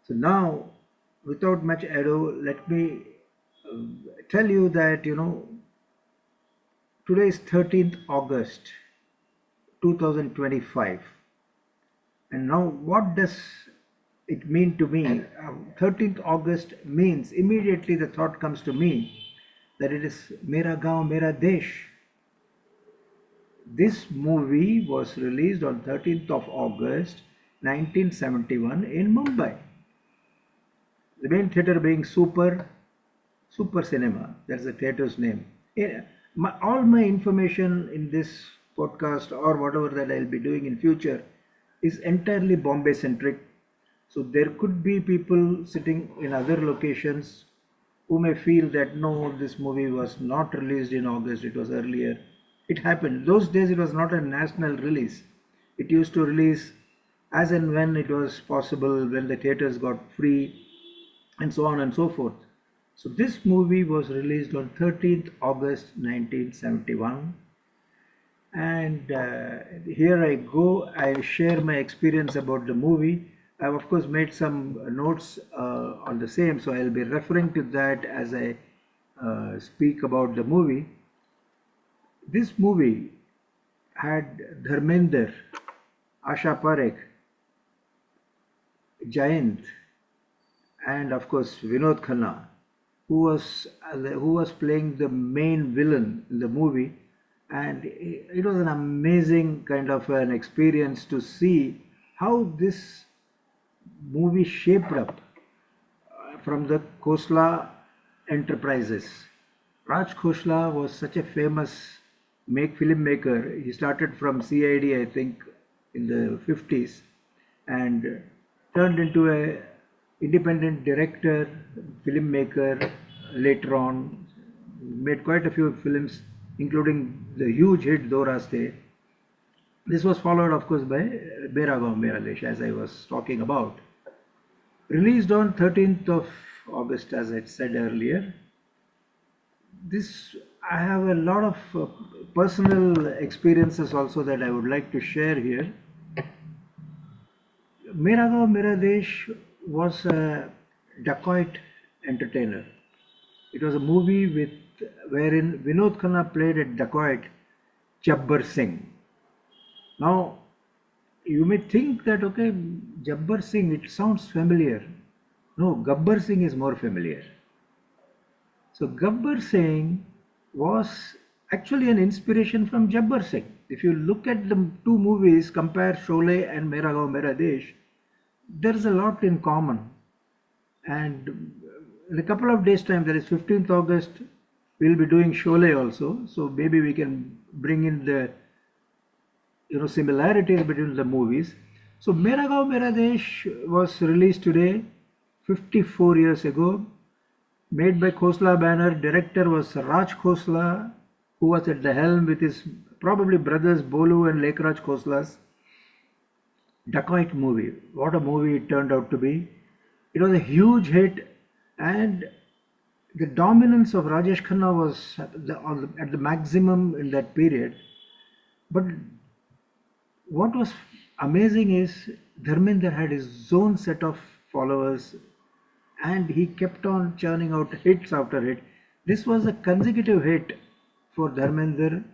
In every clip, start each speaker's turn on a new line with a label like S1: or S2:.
S1: So now, without much ado, let me uh, tell you that today is 13th August 2025. And now, what does it mean to me? 13th August means immediately the thought comes to me that it is Mera Gaon, Mera Desh. This movie was released on 13th of August 1971 in Mumbai. The main theatre being Super Cinema. That's the theatre's name. All my information in this podcast or whatever that I'll be doing in future is entirely Bombay centric. So there could be people sitting in other locations who may feel that no, this movie was not released in August, it was earlier. It happened. Those days it was not a national release. It used to release as and when it was possible, when the theaters got free, and so on and so forth. So this movie was released on 13th August 1971, and here I go. I share my experience about the movie. I've of course made some notes on the same, so I'll be referring to that as I speak about the movie. This movie had Dharmender, Asha Parekh, Jayant, and of course Vinod Khanna, who was playing the main villain in the movie, and it was an amazing kind of an experience to see how this movie shaped up from the Khosla Enterprises. Raj Khosla was such a famous make filmmaker. He started from CID, I think, in the 50s, and turned into a independent director, filmmaker later on. Made quite a few films, including the huge hit Do Raste. This was followed, of course, by Mera Gaon Mera Desh, as I was talking about. Released on 13th of August, as I said earlier. This I have a lot of personal experiences also that I would like to share here. Mera Gaon Mera Desh was a dacoit entertainer. It was a movie wherein Vinod Khanna played a dacoit, Jabbar Singh. Now, you may think that okay, Jabbar Singh, it sounds familiar. No, Gabbar Singh is more familiar. So Gabbar Singh was actually an inspiration from Jabbar Singh. If you look at the two movies, compare Sholay and Mera Gaon Mera Desh, there is a lot in common. And in a couple of days' time, that is 15th August, we'll be doing Sholay also. So maybe we can bring in the similarities between the movies. So Mera Gaon Mera Desh was released today, 54 years ago, made by Khosla banner. Director was Raj Khosla, who was at the helm with his probably brothers Bolu and Lekraj Khosla's dacoit movie. What a movie it turned out to be. It was a huge hit, and the dominance of Rajesh Khanna was at the maximum in that period. But what was amazing is Dharmender had his own set of followers, and he kept on churning out hits after hit. This was a consecutive hit for Dharmender,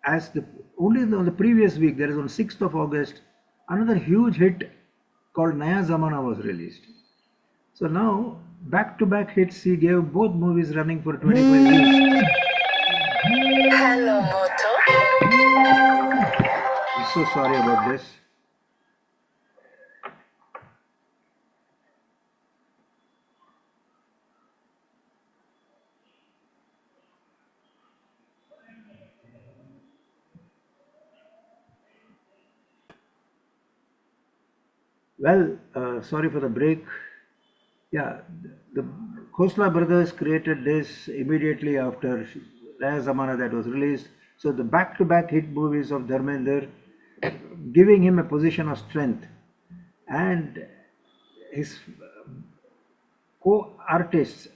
S1: as on the previous week, that is on 6th of August, another huge hit called Naya Zamana was released. So now, back-to-back hits, he gave both movies running for 25 weeks.
S2: Hello, Moto.
S1: I'm so sorry about this. Well, sorry for the break. Yeah, the Khosla brothers created this immediately after Raya Zamana that was released. So the back-to-back hit movies of Dharmender, giving him a position of strength, and his co-artists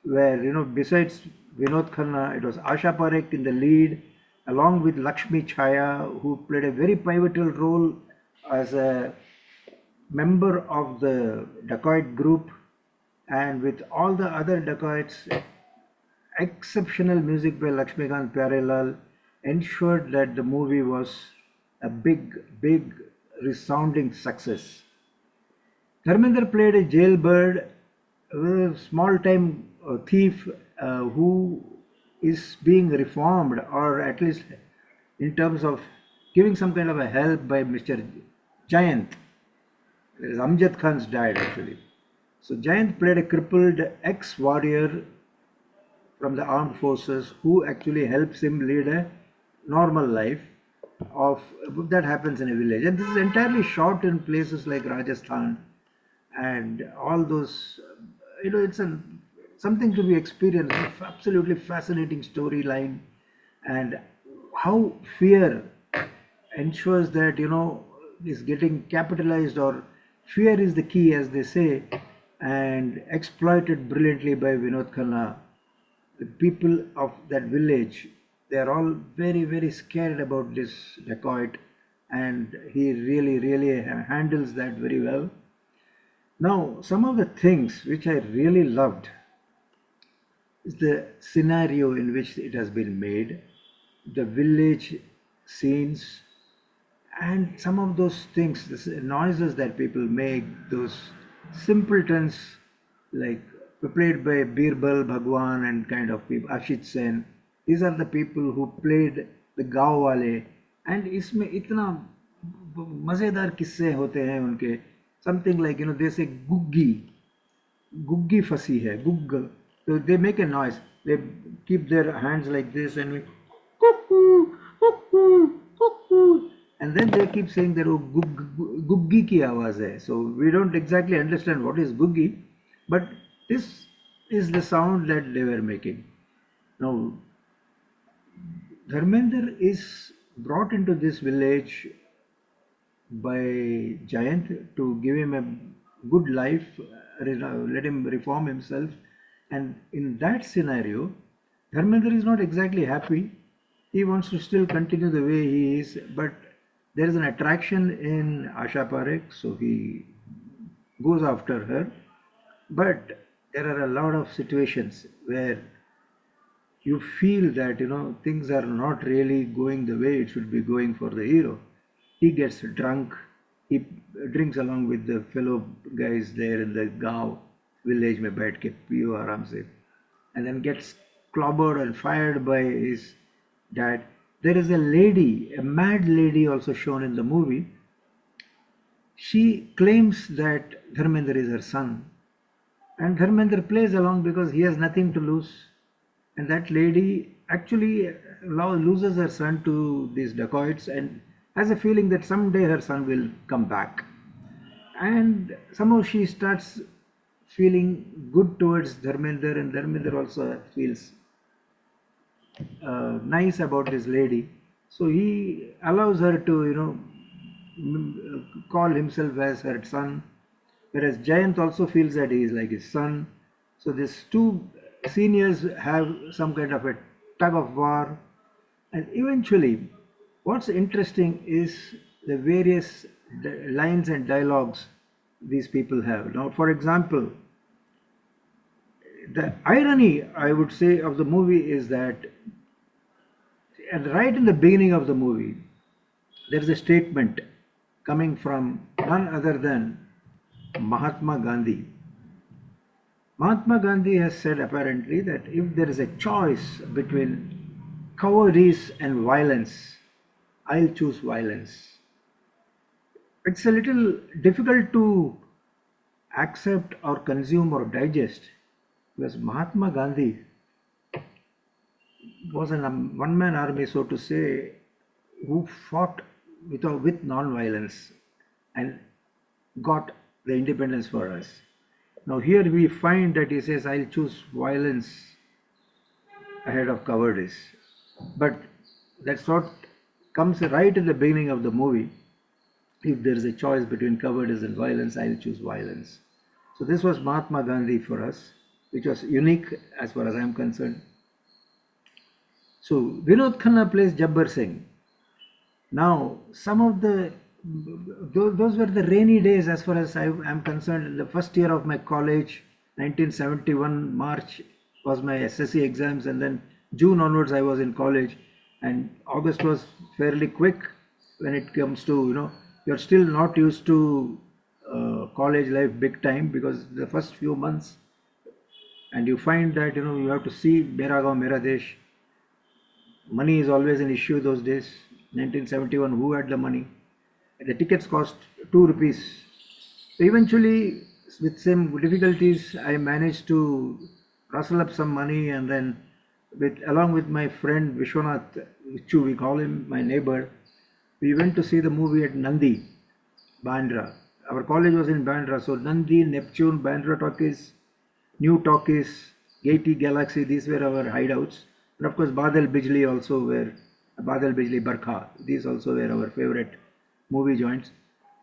S1: were, besides Vinod Khanna, it was Asha Parekh in the lead, along with Lakshmi Chaya, who played a very pivotal role as a member of the dacoit group, and with all the other dacoits, exceptional music by Lakshmikant Pyarelal ensured that the movie was a big, resounding success. Dharmender played a jailbird, a small-time thief who is being reformed, or at least in terms of giving some kind of a help by Mr. Jayant. There is Amjad Khan's dad actually. So Jayant played a crippled ex-warrior from the armed forces who actually helps him lead a normal life of that happens in a village. And this is entirely shot in places like Rajasthan and all those. It's something to be experienced. Absolutely fascinating storyline, and how fear ensures that is getting capitalized, or fear is the key, as they say, and exploited brilliantly by Vinod Khanna. The people of that village, they are all very scared about this dacoit, and he really handles that very well. Now, some of the things which I really loved is the scenario in which it has been made, the village scenes, and some of those things, the noises that people make, those simpletons, like played by Birbal, Bhagwan, and kind of people, Ashit Sen. These are the people who played the Gaon wale, and इसमें इतना मजेदार किस्से होते हैं उनके. Something like they say guggi fasi hai, gugg. So they make a noise. They keep their hands like this and we, cuckoo, cuckoo, cuckoo. And then they keep saying that, oh, guggi ki awaaz hai. So we don't exactly understand what is guggi, but this is the sound that they were making. Now, Dharmender is brought into this village by Jayant to give him a good life, let him reform himself. And in that scenario, Dharmender is not exactly happy. He wants to still continue the way he is, but there is an attraction in Asha Parekh, so he goes after her. But there are a lot of situations where you feel that things are not really going the way it should be going for the hero. He gets drunk, he drinks along with the fellow guys there in the Gaon village में बैठ के पियो आराम से, and then gets clobbered and fired by his dad. There is a lady, a mad lady also shown in the movie. She claims that Dharmender is her son, and Dharmender plays along because he has nothing to lose. And that lady actually loses her son to these dacoits and has a feeling that someday her son will come back. And somehow she starts feeling good towards Dharmender, and Dharmender also feels nice about this lady. So he allows her to, call himself as her son, whereas Jayant also feels that he is like his son. So these two seniors have some kind of a tug of war, and eventually what's interesting is the various lines and dialogues these people have. Now, for example, the irony, I would say, of the movie is that right in the beginning of the movie, there is a statement coming from none other than Mahatma Gandhi. Mahatma Gandhi has said apparently that if there is a choice between cowardice and violence, I'll choose violence. It's a little difficult to accept or consume or digest, because Mahatma Gandhi was a one-man army, so to say, who fought with non-violence and got the independence for us. Now here we find that he says, I'll choose violence ahead of cowardice. But that's what comes right in the beginning of the movie. If there is a choice between cowardice and violence, I'll choose violence. So this was Mahatma Gandhi for us, which was unique as far as I'm concerned. So Vinod Khanna plays Jabbar Singh. Now some of the those were the rainy days as far as I am concerned. The first year of my college, 1971 March was my SSC exams, and then June onwards I was in college, and August was fairly quick when it comes to, you're still not used to college life big time, because the first few months, and you find that you have to see Mera Gaon, Mera Desh. Money is always an issue those days. 1971, who had the money? The tickets cost 2 rupees. So eventually, with some difficulties, I managed to rustle up some money, and then, along with my friend Vishwanath, Vichu, we call him, my neighbor, we went to see the movie at Nandi, Bandra. Our college was in Bandra, so Nandi, Neptune, Bandra Talkies, New Talkies, Gaiety Galaxy, these were our hideouts. And of course, Badal Bijli also were, Badal Bijli Barkha, these also were our favorite movie joints.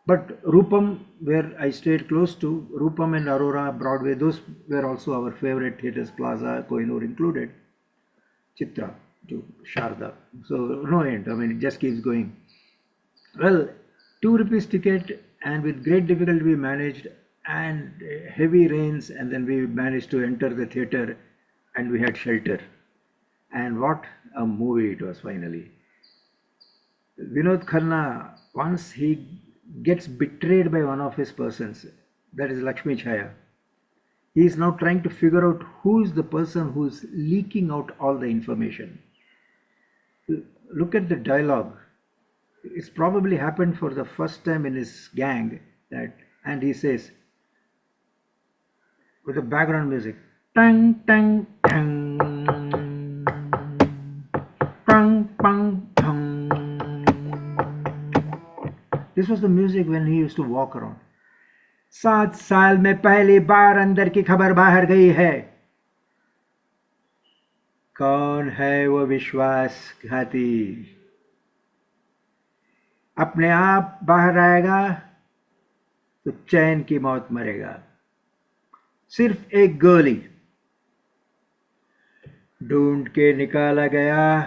S1: But Rupam, where I stayed close to, Rupam and Aurora, Broadway, those were also our favorite theatres, Plaza, Kohinoor included, Chitra to Sharda. So no end, I mean, it just keeps going. Well, 2 rupees ticket, and with great difficulty we managed, and heavy rains, and then we managed to enter the theatre, and we had shelter. And what a movie it was finally. Vinod Khanna, once he gets betrayed by one of his persons, that is Lakshmi Chaya, he is now trying to figure out who is the person who is leaking out all the information. Look at the dialogue. It's probably happened for the first time in his gang, that, and he says, with the background music, tang tang tang, pang pang pang. This was the music when he used to walk around. 7 साल में पहली बार अंदर की खबर बाहर गई है. कौन है वो विश्वासघाती? अपने आप बाहर आएगा तो चैन की मौत मरेगा. सिर्फ एक गोली ढूंढ के निकाला गया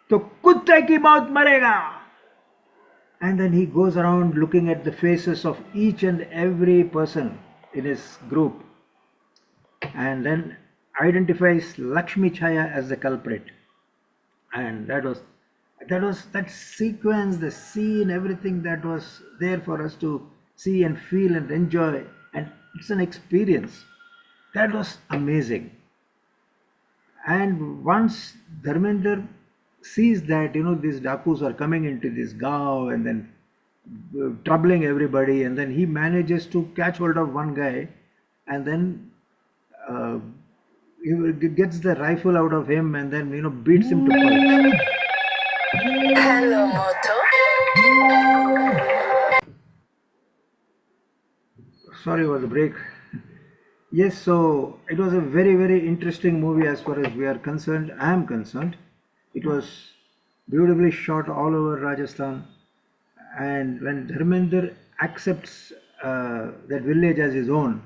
S1: तो कुत्ते की मौत मरेगा. And then he goes around looking at the faces of each and every person in his group, and then identifies Lakshmi Chaya as the culprit. And that sequence, the scene, everything that was there for us to see and feel and enjoy, and it's an experience that was amazing. And once Dharmender sees that these Dakus are coming into this Gaon and then troubling everybody, and then he manages to catch hold of one guy, and then he gets the rifle out of him, and then beats him to pulp.
S2: Hello, Moto.
S1: Sorry for the break. Yes, so it was a very, very interesting movie as far as we are concerned. I am concerned. It was beautifully shot all over Rajasthan. And when Dharmender accepts that village as his own,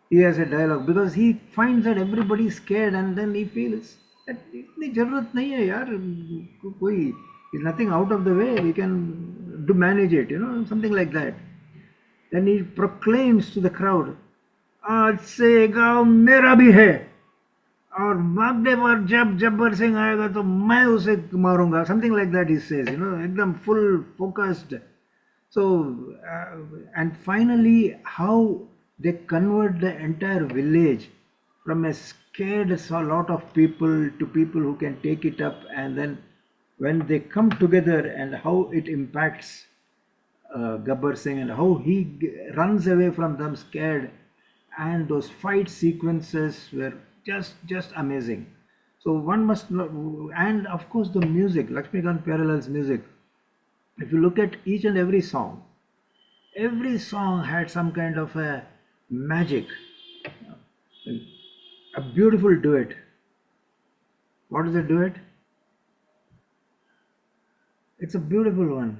S1: he has a dialogue, because he finds that everybody is scared, and then he feels that itni jarurat nahi hai yaar, koi is nothing out of the way, we can do manage it, something like that. Then he proclaims to the crowd, आज से गांव मेरा भी है, और वागदेव और जब जब्बर सिंह आएगा तो मैं उसे मारूंगा, something like that he says, एकदम full focused. So and finally how they convert the entire village from a scared lot of people to people who can take it up, and then when they come together, and how it impacts Gabbar Singh, and how he runs away from them scared, and those fight sequences were just amazing. So one must know, and of course the music, Lakshmikant Pyarel's music. If you look at each and every song had some kind of a magic, a beautiful duet. What is a duet? It's a beautiful one.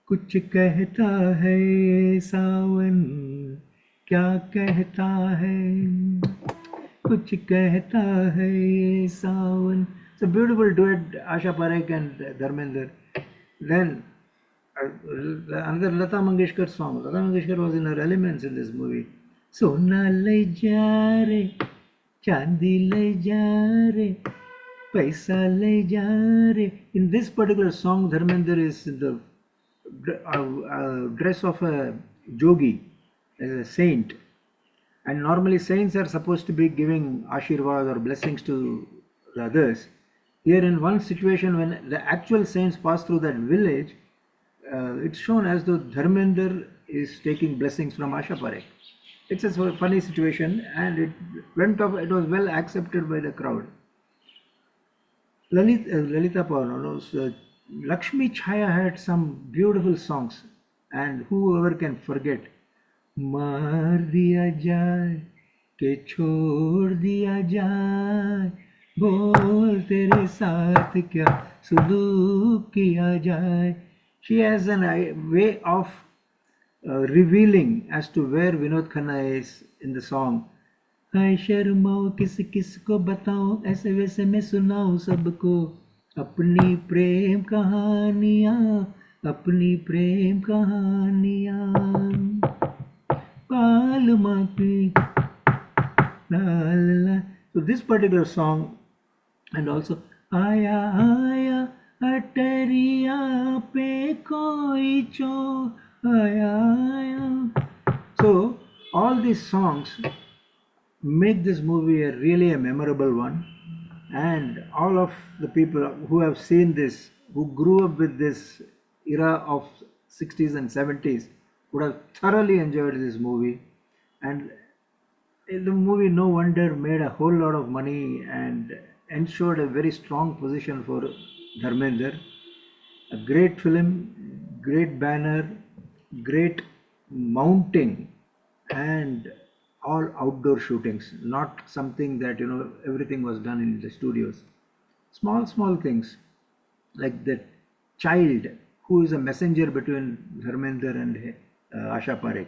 S1: कुछ कहता है सावन, क्या कहता है, कुछ कहता है सावन. It's a beautiful duet, Asha Parekh and Dharmender. Then another Lata Mangeshkar song. Lata Mangeshkar was in her elements in this movie. Sona le ja re, chandi le ja re, paisa le ja re. In this particular song, Dharmender is in the dress of a yogi, as a saint. And normally saints are supposed to be giving ashirvad or blessings to the others. Here in one situation when the actual saints pass through that village, it's shown as though Dharmender is taking blessings from Asha Parekh. It's a funny situation and it went off, it was well accepted by the crowd. Lalita Paul, Lakshmi Chaya had some beautiful songs, and whoever can forget मार दिया जाए कि छोड़ दिया जाए बोल तेरे साथ क्या सुलूक किया जाए. She has a way of revealing as to where Vinod Khanna is in the song. हाय शर्माओ किस किस को बताऊं ऐसे वैसे मैं सुनाऊं सबको अपनी प्रेम कहानियां अपनी प्रेम कहानियां So this particular song, and also Aya Aya Atariya pe koi cho Aya Aya. So all these songs make this movie really a memorable one, and all of the people who have seen this, who grew up with this era of 60s and 70s, would have thoroughly enjoyed this movie. And the movie, no wonder, made a whole lot of money and ensured a very strong position for Dharmender. A great film, great banner, great mounting, and all outdoor shootings, not something that everything was done in the studios. Small things like that child who is a messenger between Dharmender and Asha Parekh.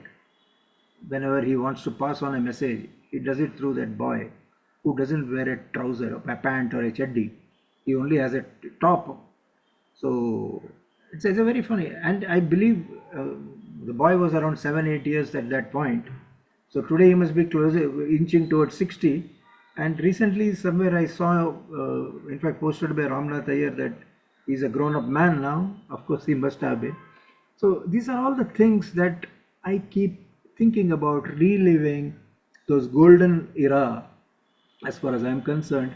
S1: Whenever he wants to pass on a message, he does it through that boy who doesn't wear a trouser, a pant or a chaddi. He only has a top. So it's a very funny, and I believe the boy was around 7-8 years at that point. So today he must be inching towards 60. And recently somewhere I saw, in fact posted by Ramnath Iyer, that he's a grown-up man now. Of course he must have been. So these are all the things that I keep thinking about, reliving those golden era as far as I'm concerned.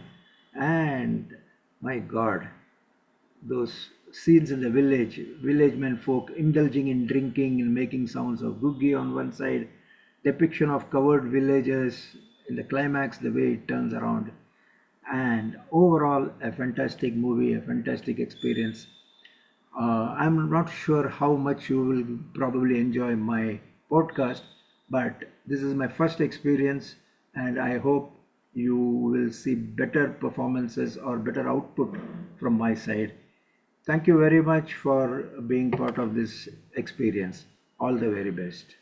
S1: And my God, those scenes in the village men folk indulging in drinking and making sounds of googie on one side, depiction of covered villages in the climax, the way it turns around, and overall a fantastic movie, a fantastic experience. I'm not sure how much you will probably enjoy my podcast, but this is my first experience, and I hope you will see better performances or better output from my side. Thank you very much for being part of this experience. All the very best.